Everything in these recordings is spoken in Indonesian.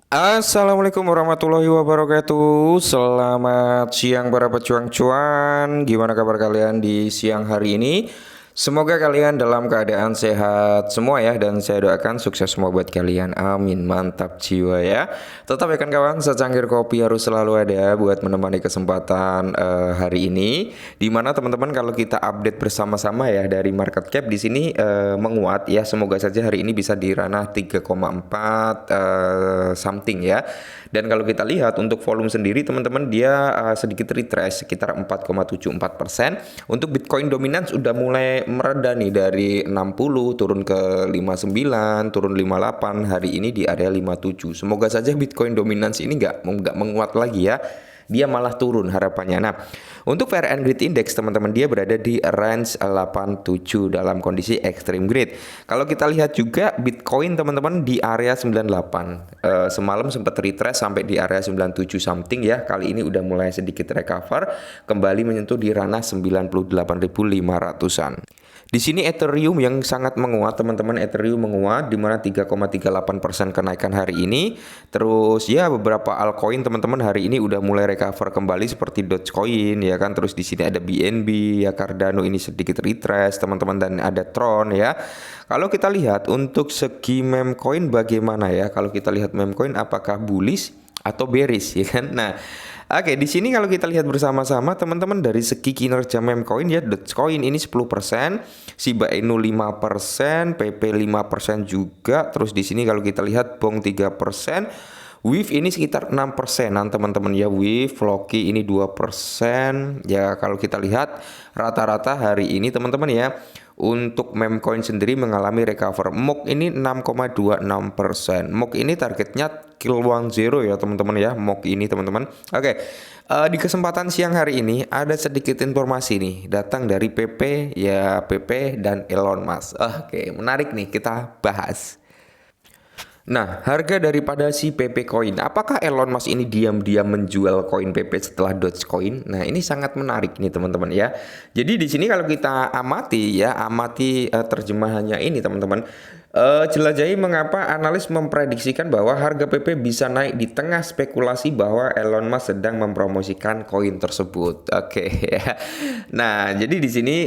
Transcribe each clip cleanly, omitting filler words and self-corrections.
Assalamualaikum warahmatullahi wabarakatuh. Selamat siang para pejuang cuan. Gimana kabar kalian di siang hari ini? Semoga kalian dalam keadaan sehat semua ya, dan saya doakan sukses semua buat kalian. Amin. Mantap jiwa ya. Tetap ya kan kawan, secangkir kopi harus selalu ada buat menemani kesempatan hari ini. Dimana teman-teman kalau kita update bersama-sama ya dari market cap di sini menguat ya. Semoga saja hari ini bisa di ranah 3,4 something ya. Dan kalau kita lihat untuk volume sendiri teman-teman dia sedikit retrace sekitar 4,74%. Untuk Bitcoin dominance udah mulai mereda nih dari 60 turun ke 59, turun 58, hari ini di area 57. Semoga saja Bitcoin dominance ini nggak menguat lagi ya. Dia malah turun harapannya. Nah, untuk Fair and Greed Index teman-teman dia berada di range 87 dalam kondisi extreme greed. Kalau kita lihat juga Bitcoin teman-teman di area 98. Semalam sempat retrace sampai di area 97 something ya. Kali ini udah mulai sedikit recover, kembali menyentuh di ranah 98.500-an. Di sini Ethereum yang sangat menguat teman-teman, Ethereum menguat di mana 3,38% kenaikan hari ini. Terus ya beberapa altcoin teman-teman hari ini udah mulai recover kembali seperti Dogecoin ya kan. Terus di sini ada BNB ya, Cardano ini sedikit retrace teman-teman, dan ada Tron ya. Kalau kita lihat untuk segi meme coin bagaimana ya? Kalau kita lihat meme coin apakah bullish atau bearish ya kan? Nah, oke, di sini kalau kita lihat bersama-sama teman-teman dari segi kinerja meme coin ya, Dogecoin ini 10%, Shiba Inu 5%, PP 5% juga. Terus di sini kalau kita lihat Bong 3%, Wave ini sekitar 6%-an teman-teman ya. Wave, Floki ini 2%. Ya kalau kita lihat rata-rata hari ini teman-teman ya, untuk meme coin sendiri mengalami recover. MOK ini 6,26%. MOK ini targetnya kill 10 ya teman-teman ya. MOK ini teman-teman. Oke. Di kesempatan siang hari ini ada sedikit informasi nih datang dari PP ya, PP dan Elon Musk. Oke, menarik nih kita bahas. Nah, harga daripada si PP Coin, apakah Elon Musk ini diam-diam menjual koin PP setelah Dogecoin? Nah, ini sangat menarik nih teman-teman ya. Jadi di sini kalau kita amati ya, terjemahannya ini teman-teman. Jelajahi mengapa analis memprediksikan bahwa harga PP bisa naik di tengah spekulasi bahwa Elon Musk sedang mempromosikan koin tersebut. Oke ya. Nah, jadi di sini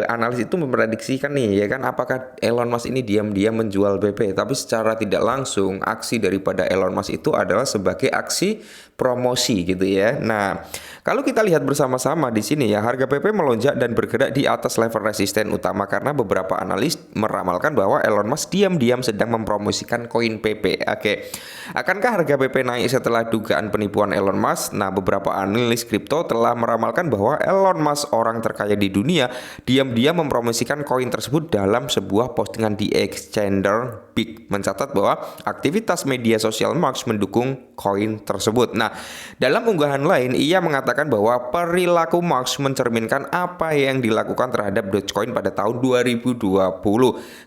analis itu memprediksikan nih ya kan, apakah Elon Musk ini diam-diam menjual PP, tapi secara tidak langsung aksi daripada Elon Musk itu adalah sebagai aksi promosi gitu ya. Nah, kalau kita lihat bersama-sama di sini ya, harga PP melonjak dan bergerak di atas level resisten utama karena beberapa analis meramalkan bahwa Elon Musk diam-diam sedang mempromosikan koin PP. Oke. Akankah harga PP naik setelah dugaan penipuan Elon Musk? Nah, beberapa analis kripto telah meramalkan bahwa Elon Musk, orang terkaya di dunia, diam-diam mempromosikan koin tersebut dalam sebuah postingan di exchanger Big, mencatat bahwa aktivitas media sosial Musk mendukung koin tersebut. Nah, dalam unggahan lain ia mengatakan bahwa perilaku Musk mencerminkan apa yang dilakukan terhadap Dogecoin pada tahun 2020.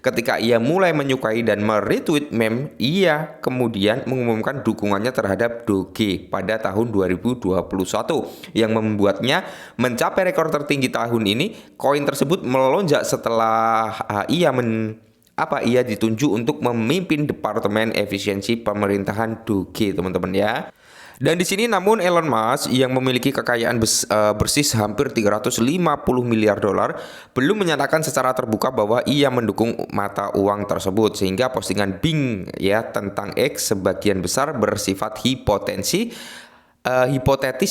Ketika ia mulai menyukai dan meretweet meme, ia kemudian mengumumkan dukungannya terhadap Doge pada tahun 2021 yang membuatnya mencapai rekor tertinggi tahun ini. Koin tersebut melonjak setelah ia ditunjuk untuk memimpin Departemen Efisiensi Pemerintahan Doge teman-teman ya. Dan di sini namun Elon Musk yang memiliki kekayaan bersih hampir 350 miliar dolar belum menyatakan secara terbuka bahwa ia mendukung mata uang tersebut, sehingga postingan Bing ya tentang X sebagian besar bersifat hipotetis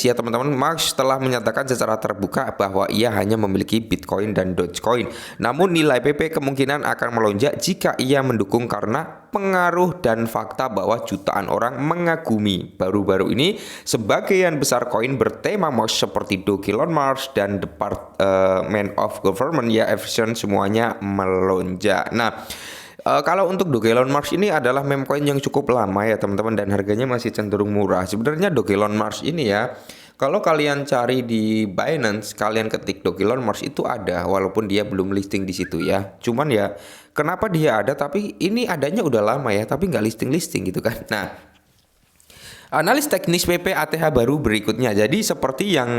ya teman-teman. Musk telah menyatakan secara terbuka bahwa ia hanya memiliki Bitcoin dan Dogecoin. Namun nilai PP kemungkinan akan melonjak jika ia mendukung karena pengaruh dan fakta bahwa jutaan orang mengagumi. Baru-baru ini sebagian besar koin bertema Musk seperti Doge Elon Musk dan Department of Government ya Efficient semuanya melonjak. Nah, kalau untuk Doge Elon Musk ini adalah meme coin yang cukup lama ya teman-teman, dan harganya masih cenderung murah. Sebenarnya Doge Elon Musk ini ya, kalau kalian cari di Binance, kalian ketik Doge Elon Musk itu ada, walaupun dia belum listing di situ ya. Cuman ya, kenapa dia ada tapi ini adanya udah lama ya, tapi nggak listing gitu kan. Nah, analis teknis PP ATH baru berikutnya. Jadi seperti yang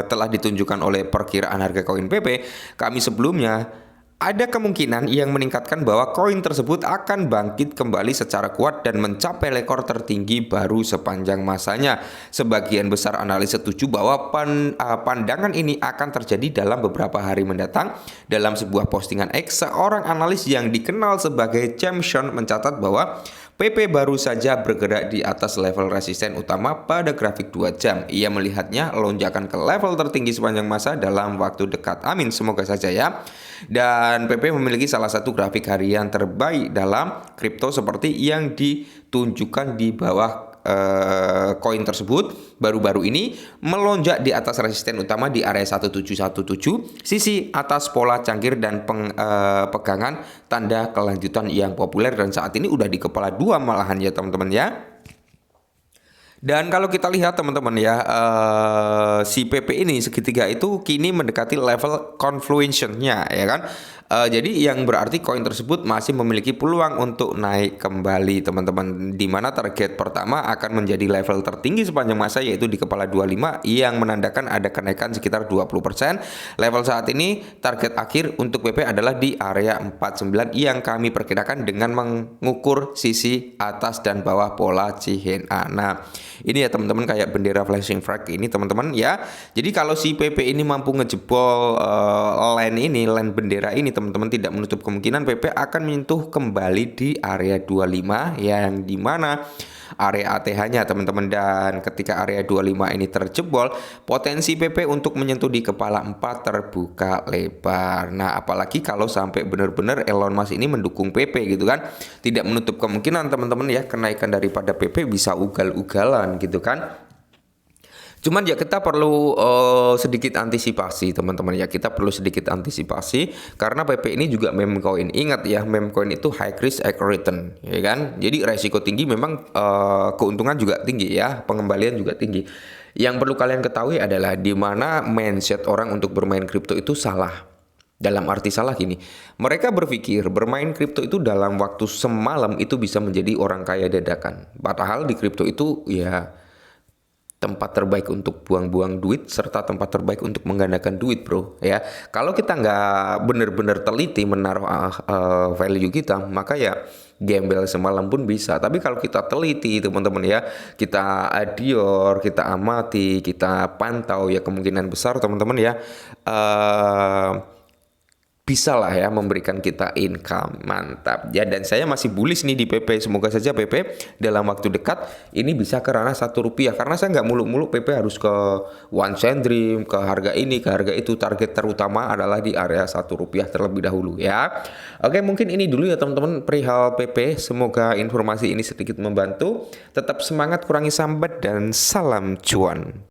telah ditunjukkan oleh perkiraan harga koin PP kami sebelumnya, ada kemungkinan yang meningkatkan bahwa koin tersebut akan bangkit kembali secara kuat dan mencapai rekor tertinggi baru sepanjang masanya. Sebagian besar analis setuju bahwa pandangan ini akan terjadi dalam beberapa hari mendatang. Dalam sebuah postingan X, seorang analis yang dikenal sebagai Champion mencatat bahwa PP baru saja bergerak di atas level resisten utama pada grafik 2 jam. Ia melihatnya lonjakan ke level tertinggi sepanjang masa dalam waktu dekat. Amin, semoga saja ya. Dan PP memiliki salah satu grafik harian terbaik dalam kripto seperti yang ditunjukkan di bawah koin tersebut. Baru-baru ini melonjak di atas resisten utama di area 1717, sisi atas pola cangkir dan pegangan tanda kelanjutan yang populer, dan saat ini udah di kepala 2 malahan ya teman-teman ya. Dan kalau kita lihat teman-teman ya, si PP ini segitiga itu kini mendekati level confluence-nya ya kan. Jadi yang berarti koin tersebut masih memiliki peluang untuk naik kembali teman-teman, di mana target pertama akan menjadi level tertinggi sepanjang masa yaitu di kepala 25 yang menandakan ada kenaikan sekitar 20%. Level saat ini target akhir untuk PP adalah di area 49 yang kami perkirakan dengan mengukur sisi atas dan bawah pola CHNA. Nah, ini ya teman-teman kayak bendera flashing flag ini teman-teman ya. Jadi kalau si PP ini mampu ngejebol line bendera ini teman-teman, tidak menutup kemungkinan PP akan menyentuh kembali di area 25 yang dimana area ATH-nya teman-teman. Dan ketika area 25 ini terjebol, potensi PP untuk menyentuh di kepala 4 terbuka lebar. Nah, apalagi kalau sampai benar-benar Elon Musk ini mendukung PP gitu kan, tidak menutup kemungkinan teman-teman ya kenaikan daripada PP bisa ugal-ugalan gitu kan. Cuman ya kita perlu sedikit antisipasi teman-teman ya, kita perlu sedikit antisipasi karena PP ini juga meme coin. Ingat ya, meme coin itu high risk high return ya kan. Jadi resiko tinggi memang, keuntungan juga tinggi ya, pengembalian juga tinggi. Yang perlu kalian ketahui adalah di mana mindset orang untuk bermain kripto itu salah. Dalam arti salah gini, mereka berpikir bermain kripto itu dalam waktu semalam itu bisa menjadi orang kaya dadakan. Padahal di kripto itu ya tempat terbaik untuk buang-buang duit serta tempat terbaik untuk menggandakan duit bro ya. Kalau kita nggak benar-benar teliti menaruh value kita, maka ya gembel semalam pun bisa. Tapi kalau kita teliti teman-teman ya, kita adior, kita amati, kita pantau ya, kemungkinan besar teman-teman ya bisa lah ya memberikan kita income mantap ya. Dan saya masih bullish nih di PP, semoga saja PP dalam waktu dekat ini bisa ke ranah Rp1 karena saya nggak muluk-muluk PP harus ke One Cent Dream, ke harga ini, ke harga itu. Target terutama adalah di area Rp1 terlebih dahulu ya. Oke, mungkin ini dulu ya teman-teman perihal PP. Semoga informasi ini sedikit membantu. Tetap semangat, kurangi sambat, dan salam cuan.